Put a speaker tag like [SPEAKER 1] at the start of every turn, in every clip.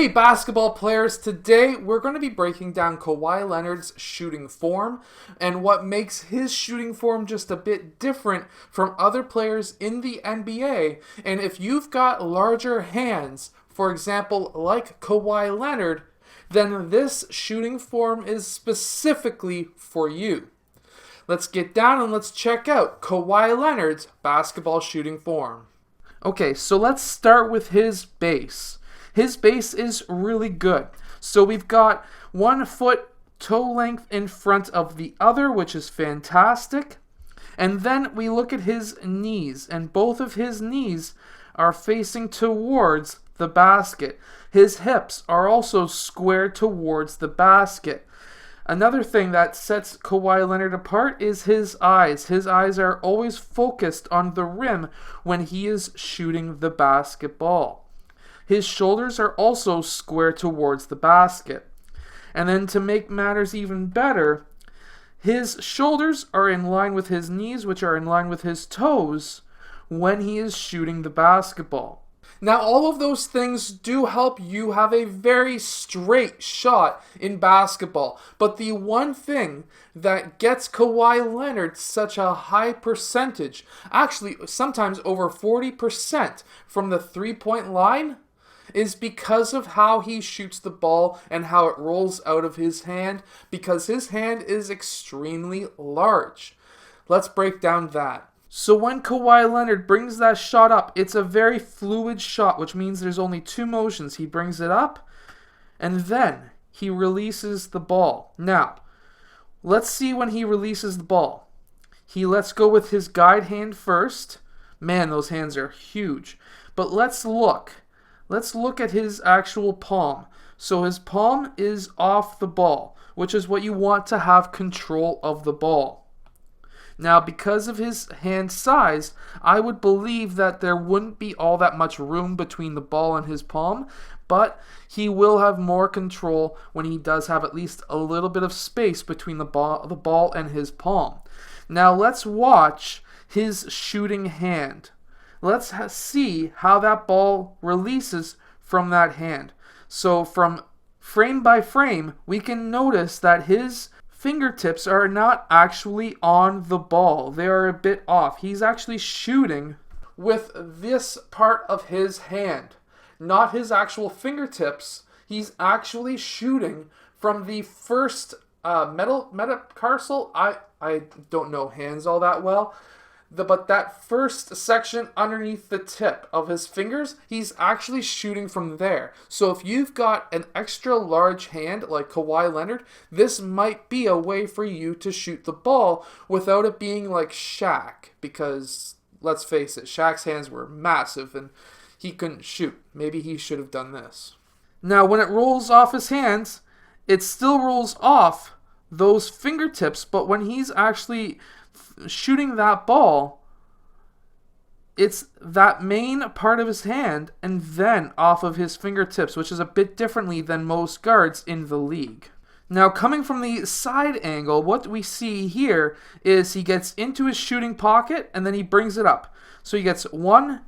[SPEAKER 1] Hey basketball players, today we're going to be breaking down Kawhi Leonard's shooting form and what makes his shooting form just a bit different from other players in the NBA. And if you've got larger hands, for example like Kawhi Leonard, then this shooting form is specifically for you. Let's get down and let's check out Kawhi Leonard's basketball shooting form. Okay, so let's start with his base. His base is really good. So we've got 1 foot toe length in front of the other, which is fantastic. And then we look at his knees, and both of his knees are facing towards the basket. His hips are also squared towards the basket. Another thing that sets Kawhi Leonard apart is his eyes. His eyes are always focused on the rim when he is shooting the basketball. His shoulders are also square towards the basket. And then to make matters even better, his shoulders are in line with his knees, which are in line with his toes, when he is shooting the basketball. Now, all of those things do help you have a very straight shot in basketball. But the one thing that gets Kawhi Leonard such a high percentage, actually sometimes over 40% from the three-point line, is because of how he shoots the ball and how it rolls out of his hand, because his hand is extremely large. Let's break down that. So when Kawhi Leonard brings that shot up, it's a very fluid shot, which means there's only 2 motions. He brings it up, and then he releases the ball. Now, let's see when he releases the ball. He lets go with his guide hand first. Man, those hands are huge. But let's look. Let's look at his actual palm. So his palm is off the ball, which is what you want to have control of the ball. Now, because of his hand size, I would believe that there wouldn't be all that much room between the ball and his palm, but he will have more control when he does have at least a little bit of space between the ball and his palm. Now, let's watch his shooting hand. Let's see how that ball releases from that hand. So from frame by frame, we can notice that his fingertips are not actually on the ball. They are a bit off. He's actually shooting with this part of his hand, not his actual fingertips. He's actually shooting from the first metatarsal. I don't know hands all that well. But that first section underneath the tip of his fingers, he's actually shooting from there. So if you've got an extra large hand like Kawhi Leonard, this might be a way for you to shoot the ball without it being like Shaq. Because, let's face it, Shaq's hands were massive and he couldn't shoot. Maybe he should have done this. Now, when it rolls off his hands, it still rolls off those fingertips, but when he's actually shooting that ball, it's that main part of his hand and then off of his fingertips, which is a bit differently than most guards in the league. Now, coming from the side angle, what we see here is he gets into his shooting pocket and then he brings it up. So he gets one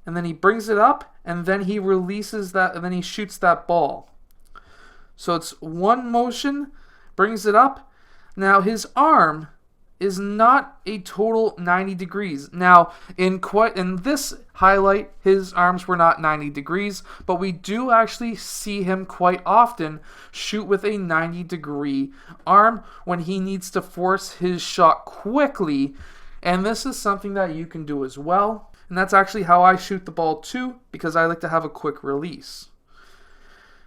[SPEAKER 1] and then he brings it up and then he releases that and then he shoots that ball. So it's one motion, brings it up. Now his arm is not a total 90 degrees. Now, in this highlight, his arms were not 90 degrees, but we do actually see him quite often shoot with a 90-degree arm when he needs to force his shot quickly, and this is something that you can do as well. And that's actually how I shoot the ball too, because I like to have a quick release.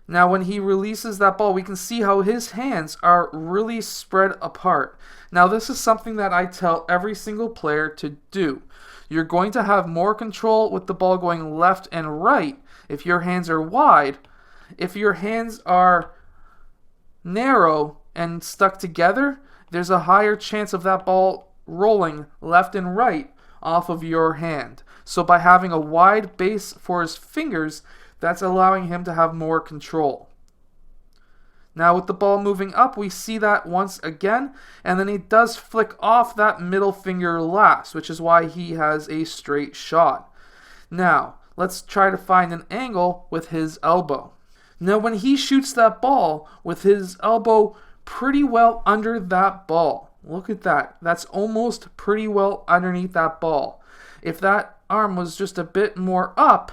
[SPEAKER 1] Now, when he releases that ball, we can see how his hands are really spread apart. Now, this is something that I tell every single player to do. You're going to have more control with the ball going left and right if your hands are wide. If your hands are narrow and stuck together, there's a higher chance of that ball rolling left and right off of your hand. So by having a wide base for his fingers, that's allowing him to have more control. Now with the ball moving up, we see that once again, and then he does flick off that middle finger last, which is why he has a straight shot. Now, let's try to find an angle with his elbow. Now when he shoots that ball with his elbow pretty well under that ball, look at that. That's almost pretty well underneath that ball. If that arm was just a bit more up,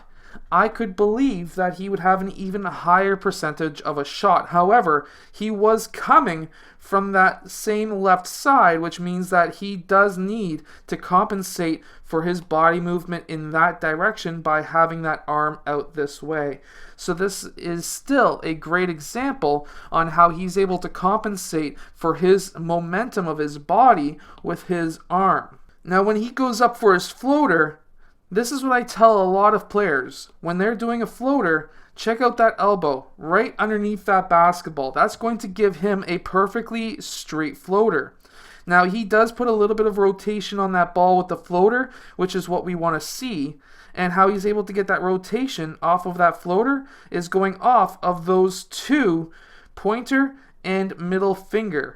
[SPEAKER 1] I could believe that he would have an even higher percentage of a shot. However, he was coming from that same left side, which means that he does need to compensate for his body movement in that direction by having that arm out this way. So this is still a great example on how he's able to compensate for his momentum of his body with his arm. Now when he goes up for his floater, this is what I tell a lot of players. When they're doing a floater, check out that elbow right underneath that basketball. That's going to give him a perfectly straight floater. Now he does put a little bit of rotation on that ball with the floater, which is what we want to see. And how he's able to get that rotation off of that floater is going off of those two, pointer and middle finger.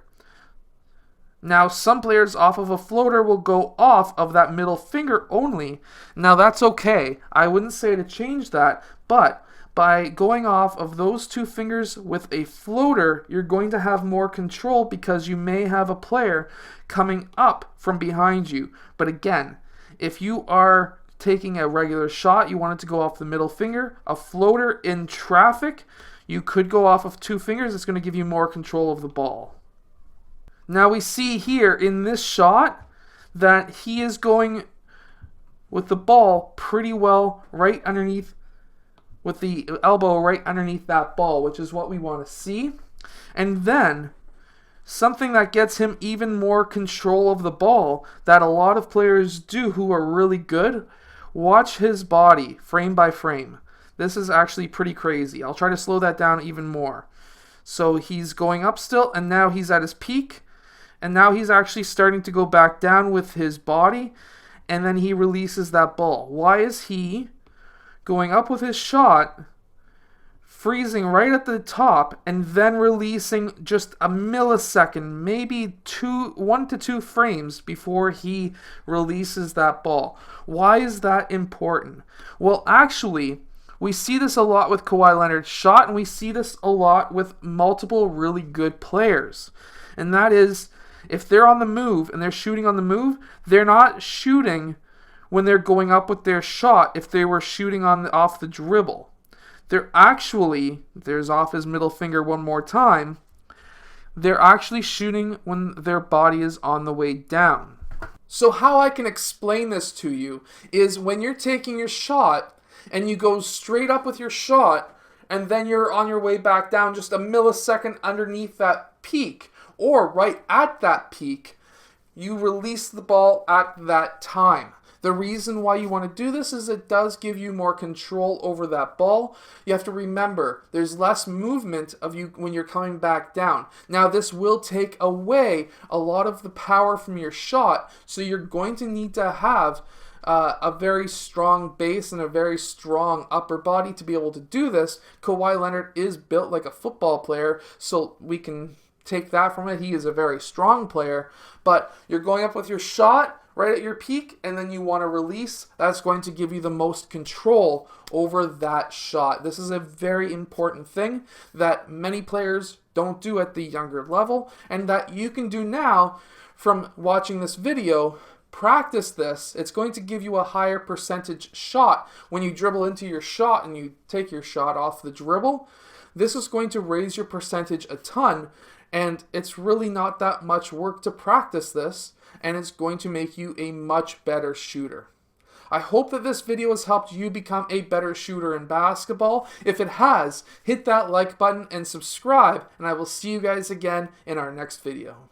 [SPEAKER 1] Now, some players off of a floater will go off of that middle finger only. Now, that's okay. I wouldn't say to change that, but by going off of those two fingers with a floater, you're going to have more control because you may have a player coming up from behind you. But again, if you are taking a regular shot, you want it to go off the middle finger, a floater in traffic, you could go off of two fingers. It's going to give you more control of the ball. Now we see here in this shot that he is going with the ball pretty well right underneath, with the elbow right underneath that ball, which is what we want to see. And then something that gets him even more control of the ball that a lot of players do who are really good, watch his body frame by frame. This is actually pretty crazy. I'll try to slow that down even more. So he's going up still, and now he's at his peak. And now he's actually starting to go back down with his body, and then he releases that ball. Why is he going up with his shot, freezing right at the top, and then releasing just a millisecond, maybe 1 to 2 frames before he releases that ball? Why is that important? Well, actually, we see this a lot with Kawhi Leonard's shot, and we see this a lot with multiple really good players. And that is, if they're on the move and they're shooting on the move, they're not shooting when they're going up with their shot if they were shooting off the dribble. They're actually, there's off his middle finger one more time, they're actually shooting when their body is on the way down. So how I can explain this to you is when you're taking your shot and you go straight up with your shot and then you're on your way back down just a millisecond underneath that peak, or right at that peak, you release the ball at that time. The reason why you want to do this is it does give you more control over that ball. You have to remember, there's less movement of you when you're coming back down. Now, this will take away a lot of the power from your shot, so you're going to need to have a very strong base and a very strong upper body to be able to do this. Kawhi Leonard is built like a football player, so we can take that from it. He is a very strong player, but you're going up with your shot right at your peak, and then you want to release. That's going to give you the most control over that shot. This is a very important thing that many players don't do at the younger level, and that you can do now from watching this video. Practice this. It's going to give you a higher percentage shot. When you dribble into your shot and you take your shot off the dribble, this is going to raise your percentage a ton. And it's really not that much work to practice this, and it's going to make you a much better shooter. I hope that this video has helped you become a better shooter in basketball. If it has, hit that like button and subscribe, and I will see you guys again in our next video.